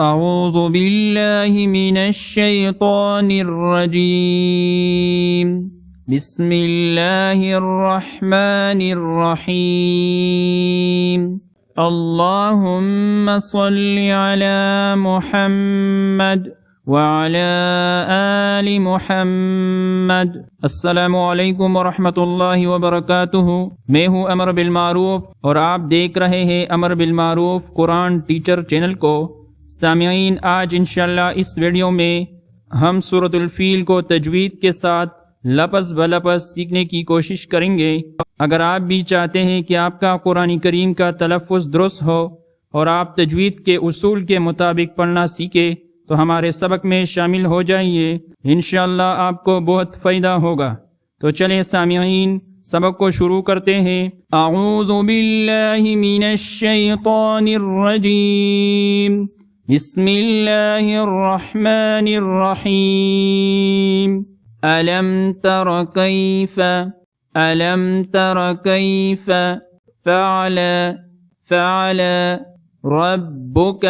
اعوذ باللہ من الشیطان الرجیم بسم اللہ الرحمن الرحیم اللہم صل علی محمد وعلی آل محمد۔ السلام علیکم ورحمۃ اللہ وبرکاتہ۔ میں ہوں امر بالمعروف اور آپ دیکھ رہے ہیں امر بالمعروف قرآن ٹیچر چینل کو۔ سامعین، آج انشاءاللہ اس ویڈیو میں ہم سورۃ الفیل کو تجوید کے ساتھ لفظ بلفظ سیکھنے کی کوشش کریں گے۔ اگر آپ بھی چاہتے ہیں کہ آپ کا قرآن کریم کا تلفظ درست ہو اور آپ تجوید کے اصول کے مطابق پڑھنا سیکھیں تو ہمارے سبق میں شامل ہو جائیے، انشاءاللہ آپ کو بہت فائدہ ہوگا۔ تو چلیں سامعین، سبق کو شروع کرتے ہیں۔ اعوذ باللہ من الشیطان الرجیم بسم اللہ الرحمن الرحیم۔ ألم تر كيف فعل ربك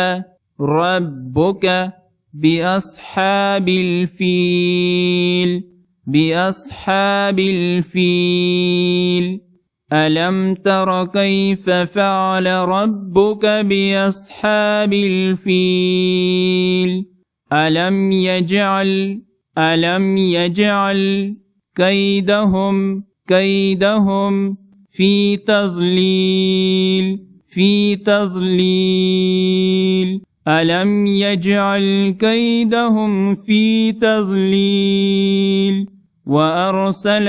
بأصحاب الفيل ألم تر كيف فعل ربك بأصحاب الفيل ألم يجعل كيدهم في تضليل ألم يجعل كيدهم في تضليل وأرسل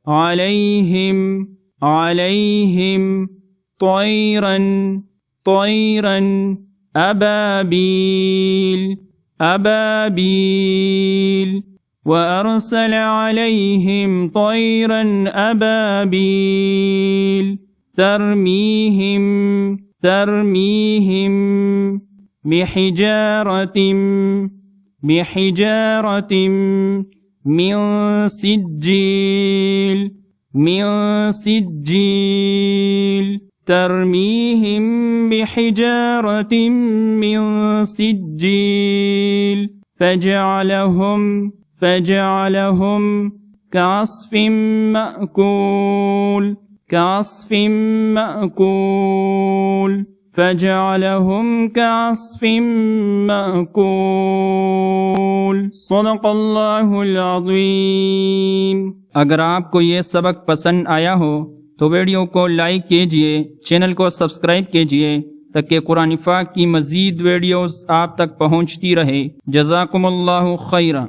عليهم طيرا أبابيل وأرسل عليهم طيرا أبابيل ترميهم بحجارة من سجيل ترميهم بحجارة من سجيل فجعلهم كعصف مأكول فجعلهم كعصف مأكول صدق اللہ العظیم۔ اگر آپ کو یہ سبق پسند آیا ہو تو ویڈیو کو لائک کیجئے، چینل کو سبسکرائب کیجئے تاکہ قرآن پاک کی مزید ویڈیوز آپ تک پہنچتی رہے۔ جزاکم اللہ خیرا۔